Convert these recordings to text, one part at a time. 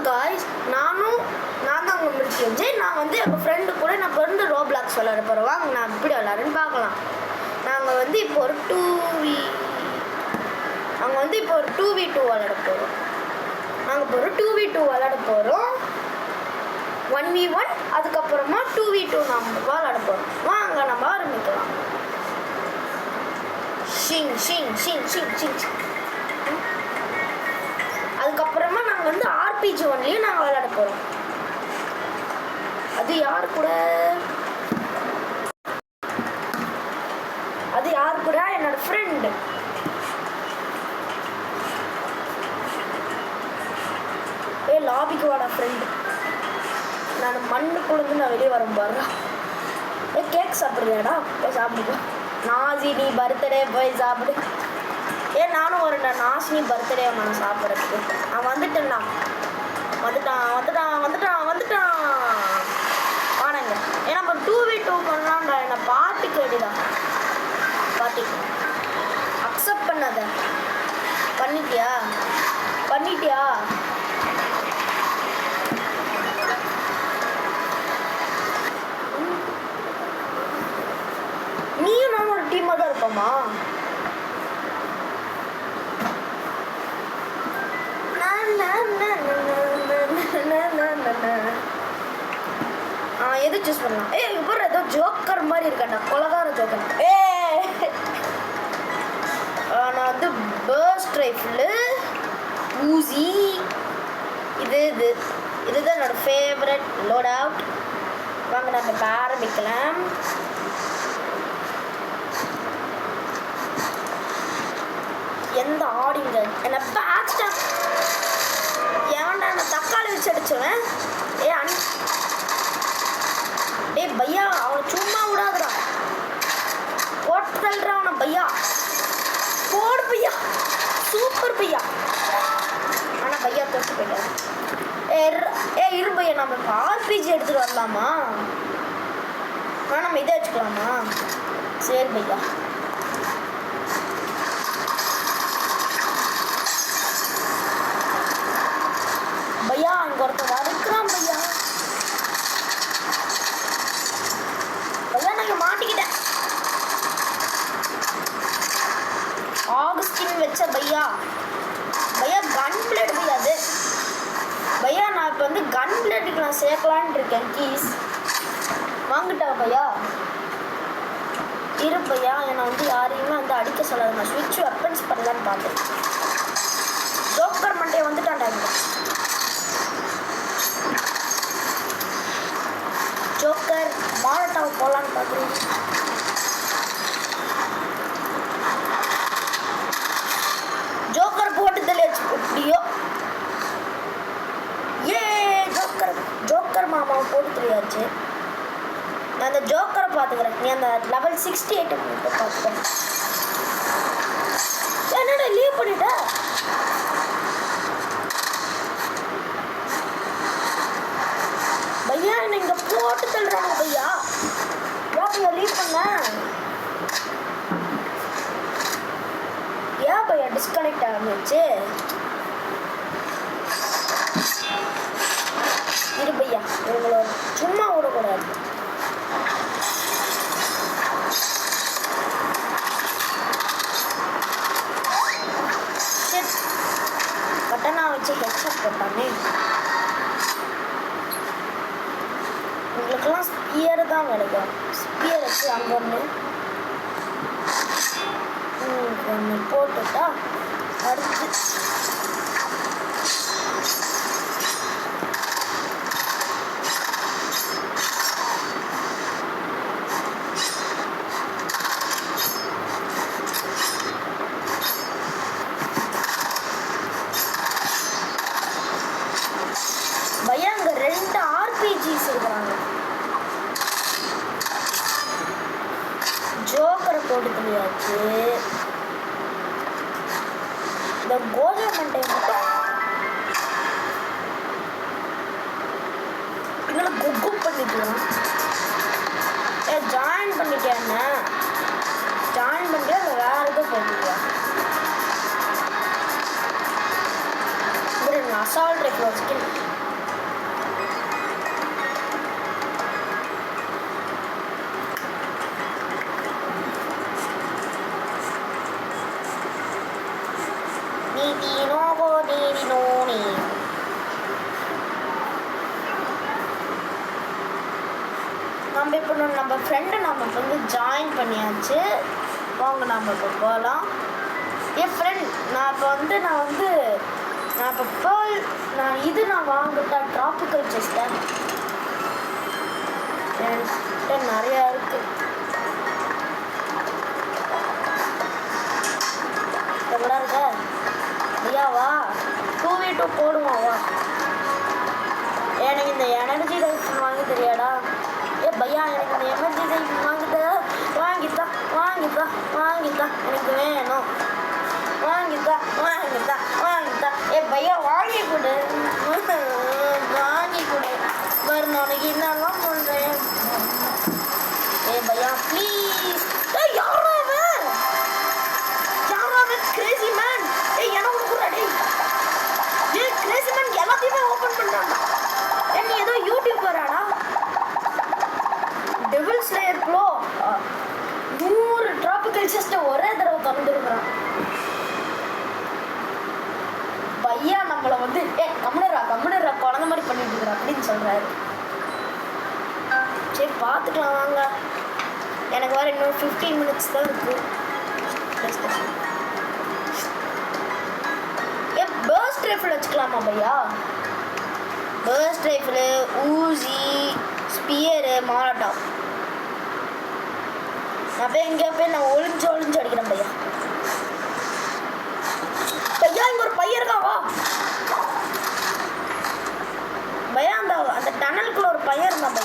Guys நான் தான் உங்கள் மில்கி விஜய். நான் வந்து எங்கள் ஃப்ரெண்டு கூட நான் வந்து ரோப்ளாக்ஸ் விளாட போகிறோம். வாங்க நான் எப்படி விளாடுன்னு பார்க்கலாம். நாங்கள் வந்து இப்போ ஒரு 2v2 விளாட போகிறோம். நாங்கள் இப்போ ஒரு 2v2 விளாட போகிறோம். 1v1 அதுக்கப்புறமா 2v2 நம்ம விளாட போகிறோம். வாங்க நம்ம ஆரம்பிக்கலாம். ஷிங் ஷிங் ஷிங் ஷிங் ஷிங். அதுக்கப்புறமா நாங்கள் வந்து RPG ஒன்லையும் நாங்கள் விளையாட போகிறோம். அது யார் கூட என்னோட ஃப்ரெண்டு. லாபிக்கு வாடா ஃப்ரெண்டு. நான் மண்ணுக்குள்ளேருந்து நான் வெளியே வரேன் பாருடா. கேக் சாப்பிட்றியாடா? போய் சாப்பிடுப்பா. நாசினி பர்த்டே போய் சாப்பிடு. நானும் வரேன்டா. நாசினி பர்த்டே நான் சாப்பிட்றதுக்கு. நான் வந்துட்டேன்டா. வந்துட்டான் ஆனாங்க. நம்ம 2v2 பண்ணலாம்டா. என்னை பாட்டி கேட்டுதான். பாட்டி அக்செப்ட் பண்ணாத. பண்ணிட்டியா? நீயும் நானும் ஒரு டீமாக தான் இருப்போமா? எது சூஸ் பண்ணலாம்? இப்போ ஏதோ ஜோக்கர் மாதிரி இருக்காண்டா. கொலகார ஜோக்கர். நான் வந்து பர்ஸ்ட் ரைஃபிள், ஊசி, இதுதான் என்னோட ஃபேவரட் லோட் அவுட். வாங்க நம்ம இப்போ ஆரம்பிக்கலாம். எந்த ஆடிங்க என்னை பேட்ச்டா. ஏன்டா நான் தக்காளி வச்சு அடிச்சுவேன். பையா அவனை சும்மா விடாதுடா. போட்டு தள்ளுறான் அவனை. பையா போடு பையா. சூப்பர் பையா. ஆனால் பையா தொட்டு போயிட்டாரு. இரு பையா, நம்ம இப்போ RPG எடுத்துகிட்டு வரலாமா? நம்ம இதை வச்சுக்கலாமா? சரி பையா. பையா அங்கே ஒருத்தர் வறுக்கிறான் பையா. நான் மாட்டிக்கிட்டேன். ஆகஸ்டின் வச்ச பையா கன் பிளேட் பையா. அது பையா நான் இப்போ வந்து கன் பிளேட்டுக்கு நான் சேர்க்கலான்னு இருக்கேன். கீஸ் வாங்கிட்டா பையா? இரு பையா, என்னை வந்து யாரையுமே வந்து அடிக்க சொல்லாது. நான் ஸ்விட்ச் வெப்பன்ஸ் பண்ணலான்னு பார்த்தேன். ஜோக்கர் மண்டே வந்துட்டான்டா. ஜோக்கர் மாரட்டாவை போகலான்னு பார்க்குறேன். ஜோக்கர் போட்டு தெளியாச்சு எப்படியோ. ஜோக்கர் மாமாவை போட்டு தெரியாச்சு. நான் அந்த ஜோக்கரை பார்த்துக்கிறேன். நீ அந்த level 68 பார்த்துக்கிறேன். என்னடா லீவ் பண்ணிட்ட? பையா என்னை இங்கே போட்டு தள்ளுறாங்க பையா. பையா லீவ் பண்ண. ஏன் பையா டிஸ்கனெக்ட் ஆகிடுச்சு? இரு பையா, இவங்களோட சும்மா விடக்கூடாது. பட்டனா வச்சு ஹெட்செட் போட்டானே. உங்களுக்கெல்லாம் ஸ்பியர் தான் கிடைக்கும். ஸ்பியர் வச்சு அங்கே ஒன்று போட்டுட்டா அடுத்து பையா அங்கே 2 RPGs இருக்கிறாங்க. ஜோக்கரை போட்டு தெரியாச்சு. இந்த கோஜா மண்டை மட்டும் இதனால குக்கு பண்ணிக்கலாம். ஜாயின் பண்ணிட்டேன். ஜாயின் பண்ணிட்டு அதை வேற எதோ போட்டுக்கலாம். அசால்ட் ரைஃபிள் ஸ்கின் இப்போ நம்ம ஃப்ரெண்டை நம்ம வந்து ஜாயின் பண்ணியாச்சு. வாங்க நம்ம இப்போ போகலாம். என் ஃப்ரெண்ட் நான் இப்போ பேர்ல் நான் வாங்கிட்டேன் ட்ராபிக்கல் செஸ்ட்டை. என்கிட்ட நிறையா இருக்குது. எவ்வளோ இருக்க ஐயாவா 2v2 போடுவாவா? எனக்கு இந்த எனர்ஜி ரைஃபிள் வாங்கி தெரியாடா? பையா எனக்கு இந்த எனர்ஜி ரைஃபிள் வாங்கித்தா எனக்கு வேணும். வாங்கித்தா பையா வாங்கி கொடு பாரு நாளைக்கு என்னெல்லாம் பண்ணுறேன். பையா ப்ளீஸ். யாராவது கிரேசி மேன் எனக்கு கூட கிரேசி மேன் எல்லாத்தையுமே ஓப்பன் பண்ணுறாங்க. நீ ஏதோ யூடியூப் வராடா? டெவில் ஸ்லேயர் ப்ளோ 100 ட்ராபிக்கல் செஸ்ட்டை ஒரே தடவை கலந்துருக்குறான். பையா நம்மளை வந்து கம்முனரா குழந்த மாதிரி பண்ணிட்டு இருக்கிறா அப்படின்னு சொல்றாரு. சரி பார்த்துக்கலாம் வாங்க. எனக்கு வேறு இன்னும் 15 மினிட்ஸ் தான் இருக்கு. பர்ஸ்ட் ரைஃபிள் வச்சுக்கலாமா பையா? பர்ஸ்ட் ரைஃபிள், ஊசி, ஸ்பியரு, மாலட்டா. நான் போய் எங்கேயா போய் நான் ஒளிஞ்சு அடிக்கிறேன் பையா. இங்க ஒரு பையன் இருக்கா வா பையா. அந்த டனலுக்குள்ள ஒரு பையன் இருந்தான்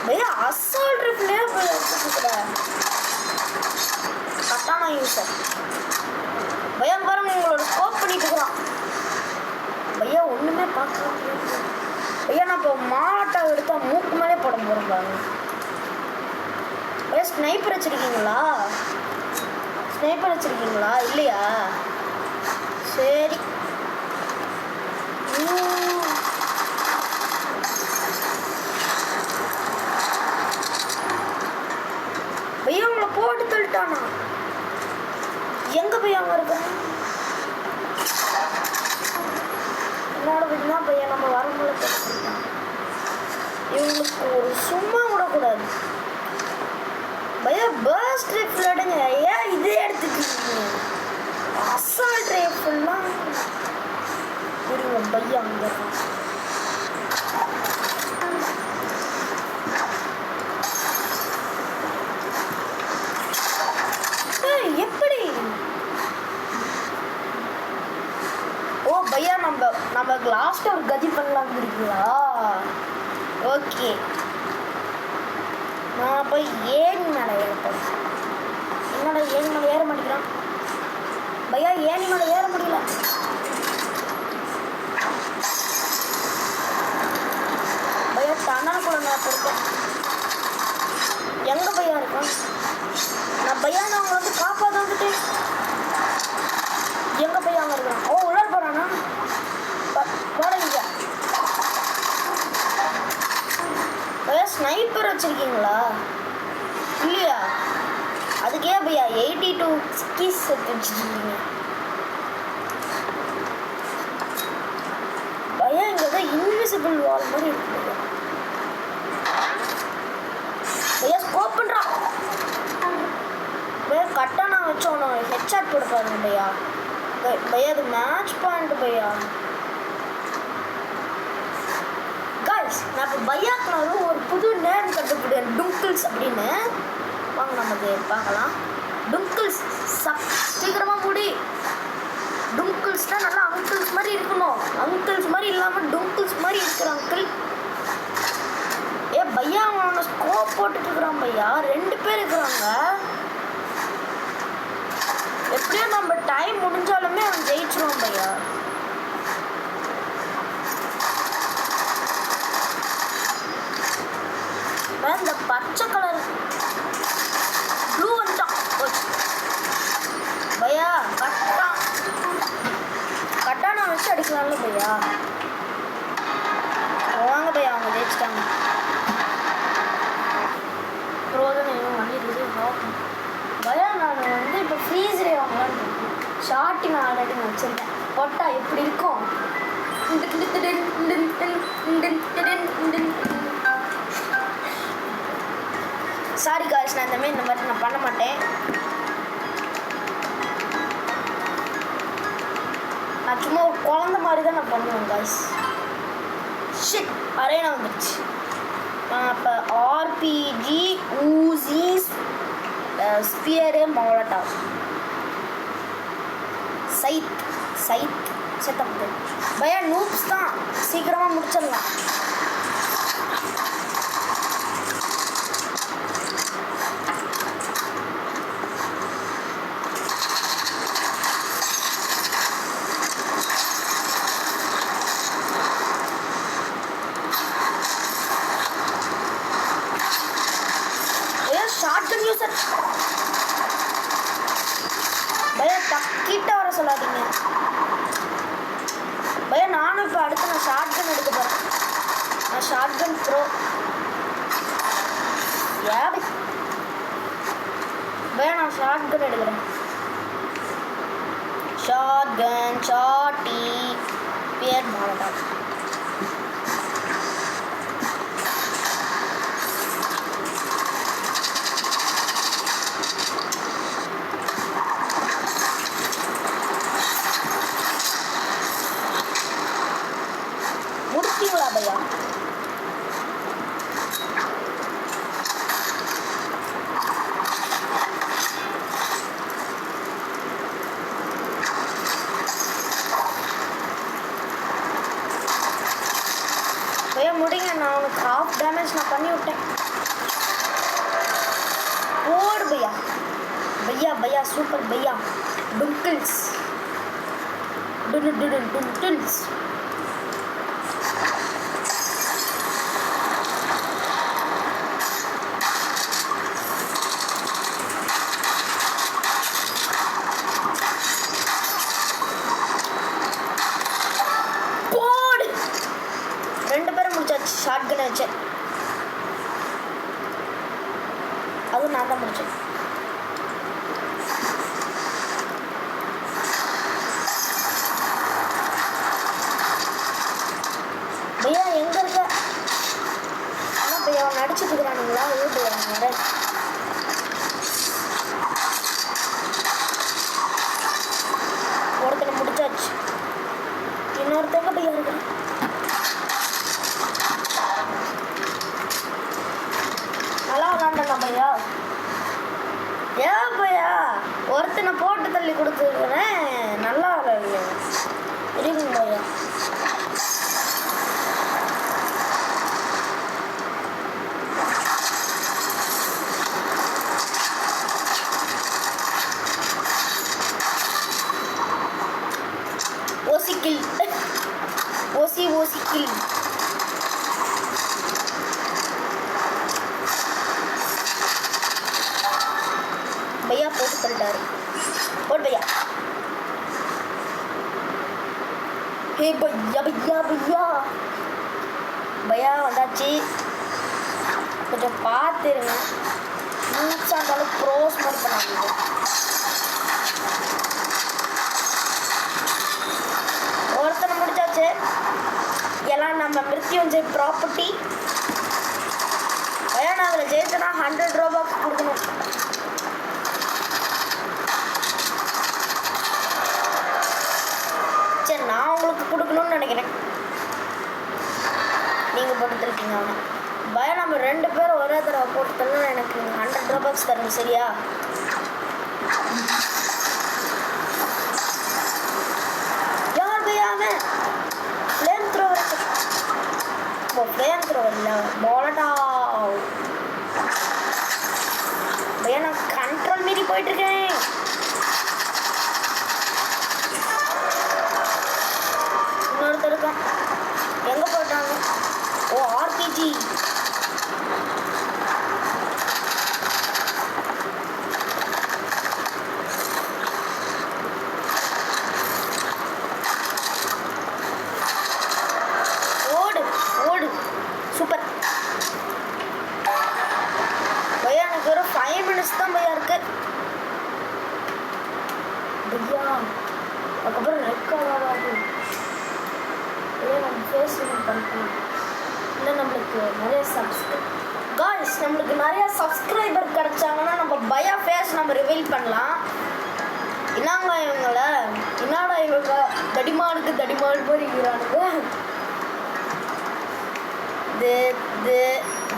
பையா. அசால்ட் ரைஃபிளே போய் கட்டானா யூஸர் பையா. பாருங்க உங்களோட ஸ்கோப் பண்ணிட்டு இருக்கிறான் பையா. ஒண்ணுமே பார்க்கலாம் பையா. நான் இப்போ மாட்டை எடுத்தா மூக்கு மேலே போட போறேன் பாருங்க பையா. ஸ்னைப்பர் வச்சிருக்கீங்களா? இல்லையா? சரி பையா உங்களை போட்டு தள்ளிட்டானா? எங்க பையா அங்க இருக்கிறேன்? என்னோட வீட்டுனா பையா நம்ம வரமுள்ள பேசிட்டான். இவங்களுக்கு ஒரு சும்மா விடக்கூடாது பையா. பர்ஸ்ட் ரைஃபிள் எடுங்க. ஏன் இதே எடுத்துக்கிட்டீங்க? அசால்ட் ரைஃபிள்லாம் இருங்க பையா. அங்கே எப்படி? ஓ பையா நம்ம லாஸ்ட் ஒரு கதி பண்ணலாம் இருக்கீங்களா? ஓகே நான் போய் ஏணி மேலே ஏறப்போம். என்னடா ஏணி மேலே ஏற மாட்டேங்கிறான் பையா. ஏணி மேலே ஏற முடியல பையா. டனலுக்குள்ள நான் இருக்கேன். எங்க பையா இருக்கேன் நான் பையா? நான் உங்களை வந்து காப்பாற்ற வந்துட்டு எங்க பையா அங்கே இருக்கிறான்? ஓ உள்ள போறானா? போடுங்க பையா. ஸ்னைப்பர் வச்சிருக்கீங்களா? இல்லையா? அதுக்கே பையா 82 ஸ்கிஸ் எடுத்து வச்சுருக்கீங்க பையா. இங்கே தான் இன்விசிபிள் வால் மாதிரி இருக்கு பையா. ஸ்கோப் பண்ணுறான் பையா. கட்டானா வச்சோன்னு ஹெட்ஷாட் போட பாருங்க பையா. பையா அது மேட்ச் பாயிண்ட் பையா. நான் இப்போ பையாக்கு ஒரு புது நேம் கண்டுபிடிக்கிறேன், டுங்கிள்ஸ் அப்படின்னு. வாங்க நமக்கு பார்க்கலாம். டுங்கிள்ஸ் சீக்கிரமாக மூடி. டுங்கிள்ஸ் தான் நல்லா அங்கிள்ஸ் மாதிரி இருக்கணும். அங்கிள்ஸ் மாதிரி இல்லாமல் டுங்கிள்ஸ் மாதிரி இருக்கிற அங்கிள். பையா அவனை ஸ்கோப் போட்டுட்டு இருக்கிறான் பையா. 2 பேர் இருக்கிறாங்க. எப்படியோ நம்ம டைம் முடிஞ்சாலுமே அவன் ஜெயிச்சிருவான் பையா. இந்த பச்சை கலர் ப்ளூ வந்துட்டான் பையா. கட்டானா வச்சு அடிக்கலாம்ல பையா. வாங்க பையா அவங்க ஜெயிச்சிட்டாங்க. ரோதனையும் வண்டிடுது பையா. நான் வந்து இப்போ ஃப்ரீஸ் ரே வாங்கலான்னு ஷார்ட்டிங் ஆல்ரெடி நான் வச்சுருக்கேன். போட்டா எப்படி இருக்கும்? சாரி காய்ஸ், நான் இந்த மாதிரி நான் பண்ண மாட்டேன். நான் சும்மா ஒரு குழந்த மாதிரி தான் நான் பண்ணுவேன் காய்ஸ். ஷிட், அரேனா வந்துடுச்சு. இப்போ ஆர்பிஜி, ஊசி, ஸ்பியரு, மோலட்டா, சைத் செட்டப். பையா நூப்ஸ் தான், சீக்கிரமாக முடிச்சிடலாம். ஷார்ட்கன் யூசர் பையா, பக்கிட்ட வர சொல்லாதீங்க பையா. நானும் இப்போ அடுத்து நான் ஷார்ட்கன் எடுக்க போகிறேன். நான் ஷார்ட்கன் ப்ரோ. ஏன் பையா நான் ஷார்ட்கன் எடுக்கிறேன். ஷார்ட்கன், ஷார்ட்டி, பேர் மாவட்டா. முடிச்சிங்களா பையா? பையா முடிங்க, நான் உனக்கு ஹாஃப் டேமேஜ் நான் பண்ணி விட்டேன். போடு பையா. பையா பையா சூப்பர் பையா. டுங்கிள்ஸ் டுங்கிள்ஸ். ஷார்ட்கன் வச்சு அதுவும் நான் தான் முடிச்சேன். பையா எங்க இருக்க? ஆனால் பையா அவன் நடிச்சிட்டு இருக்கிறானுங்களா? பையா வேற ஒருத்தனை முடிச்சாச்சு. இன்னொருத்தங்க பையா இருக்கு. நல்லா விளாண்டா பையா. ஏன் பையா ஒருத்தனை போட்டு தள்ளி கொடுத்துருக்கிறேன். நல்லா விளையாடுங்க இருக்குங்க பையா. ஓசிக்கில் பையா போட்டு தள்ளிட்டாரு. போடு பையா. ஹே பையா பையா பையா பையா வந்தாச்சு. கொஞ்சம் பார்த்துருங்க. நியூஸாக இருந்தாலும் ப்ரோஸ் மாதிரி பண்ணாங்க. ஒருத்தனை முடிச்சாச்சு. எல்லாம் நம்ம மிருத்யுஞ்செய் ப்ராப்பர்ட்டி. பையா நான் அதில் ஜெயிச்சேன்னா 100 ரூபாய்க்கு கொடுக்கணும். சரி நான் உங்களுக்கு கொடுக்கணும்னு நினைக்கிறேன். நீங்கள் போட்டுருக்கீங்க அவனை. பையா நம்ம 2 பேரும் ஒரே தடவை போட்டுட்டோம்னா எனக்கு 100 ரூபாய்க்கு தரணும். சரியா? யார் பையா அவன்? Flame thrower. Oh flame thrower இல்லை, மோலட்டா. பையா நான் கண்ட்ரோல் மீறி போயிட்டுருக்கேன். இன்னொருத்தர் இருக்கான். எங்கே போயிட்டாங்க? ஓ ஆர்பிஜி. ஓடு ஓடு சூப்பர் பையா. எனக்கு ஒரு 5 minutes தான் பையா இருக்கு பையா. அதுக்கப்புறம் ரெக்கார்ட் ஆகாது. நம்ம ஃபேஸ் பண்ணிக்கலாம். இல்லை நம்மளுக்கு நிறைய சப்ஸ்கிரைப் காய்ஸ் நம்மளுக்கு நிறைய சப்ஸ்கிரைபர் கிடைச்சாங்கன்னா நம்ம பயா ஃபேஸ் நம்ம ரிவீல் பண்ணலாம். என்னங்க இவங்கள என்னடா இவங்க தடிமானுக்கு தடிமான் போய் இருக்கிறானுங்க.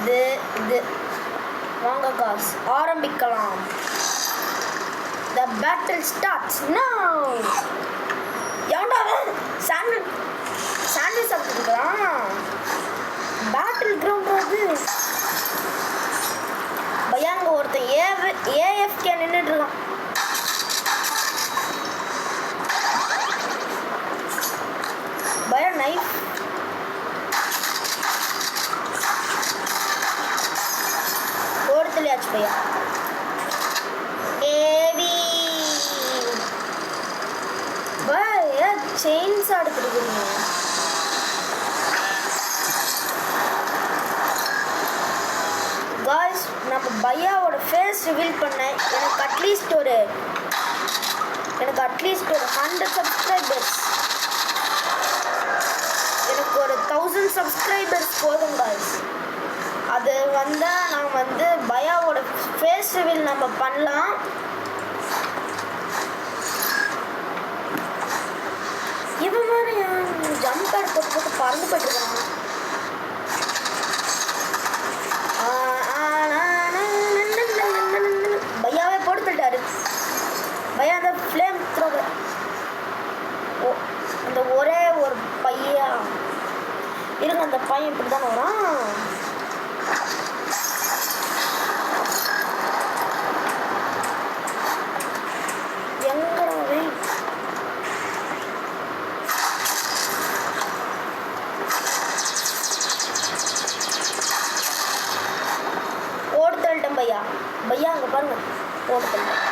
இது வாங்க காஸ் ஆரம்பிக்கலாம். The battle starts now. ஏன்டா சாண்டில் சாப்பிட்டுருக்கான். பேட்டில் கிரவுண்ட் அது பயாங்க ஒருத்தன் ஏஎஃப்கே நின்றுட்டு இருக்கான். பயா நைஃப் ஓடுத்துலையாச்சு பையா. ஏவி பயா செயின்ஸ் எடுத்துருக்கீங்க. காய்ஸ் நம்ம பையாவோட ஃபேஸ் ரிவீல் பண்ணேன். எனக்கு அட்லீஸ்ட் ஒரு 100 சப்ஸ்கிரைபர்ஸ், எனக்கு ஒரு 1000 சப்ஸ்கிரைபர்ஸ் போதும் காய்ஸ். அது வந்தால் நான் வந்து பயாவோட ஃபேஸ் ரிவீல் நம்ம பண்ணலாம். இவன் மாதிரி ஜம்பர் போட்டு பறந்து போயிட்டுருக்காங்க. பையாவே போட்டுட்டாரு. பையா அந்த ஃப்ளேம் த்ரோவர் அந்த ஒரே ஒரு பையா இருங்க. அந்த பையன் இப்படி தானே வரான். எங்கடாவே ஓடு தள்ளிட்டேன் பையா. பையா அங்கே பாருங்க ஓடு தள்ளிட்டேன்.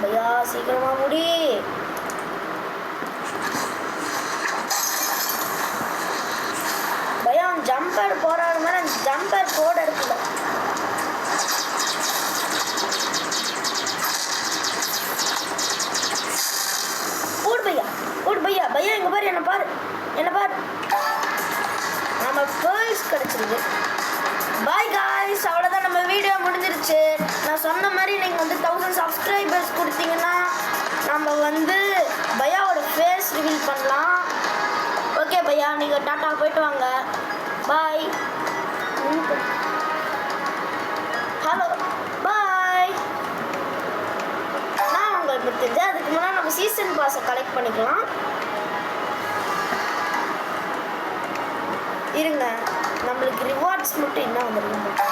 பையா சீக்கிரமா முடி. பையா ஜம்பர் போராடு மாதிரி ஜம்பர் போட இருக்குல்ல. ஓடு பையா பையா இங்கே பாரு, என்ன பாரு. நம்ம பேர்ல்ஸ் கிடச்சிருக்கு. பாய் காய்ஸ், அவ்வளோதான் நம்ம வீடியோ முடிஞ்சிருச்சு. நான் சொன்ன மாதிரி நீங்கள் வந்து 1000 சப்ஸ்கிரைபர்ஸ் கொடுத்தீங்கன்னா நம்ம வந்து பையாவோட ஃபேஸ் ரிவீல் பண்ணலாம். ஓகே பையா, நீங்கள் டாட்டா போயிட்டு வாங்க. பாய். ஹலோ பாய். நான் உங்களுக்கு தெரிஞ்சு அதுக்கு முன்னாடி நம்ம சீசன் பாஸை கலெக்ட் பண்ணிக்கலாம். இருங்க, நம்மளுக்கு ரிவார்ட்ஸ் மட்டும் என்ன வந்துருக்கு.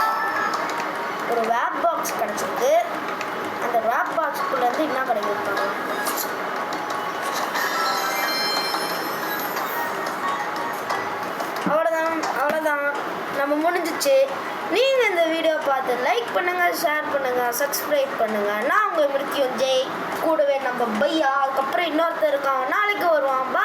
ஒரு வேப் பாக்ஸ் கிடச்சிருக்கு. அந்த வேப் பாக்ஸ்குள்ளேருந்து என்ன கிடைக்கிருப்பாங்க. அவ்வளோதான் நம்ம முடிஞ்சிச்சு. நீங்கள் இந்த வீடியோ பார்த்து லைக் பண்ணுங்கள், ஷேர் பண்ணுங்கள், சப்ஸ்கிரைப் பண்ணுங்கள். நான் உங்கள் மிருத்யுஞ்சய், கூடவே நம்ம பையா, அதுக்கப்புறம் இன்னொருத்தர் இருக்கான், நாளைக்கு வருவான்.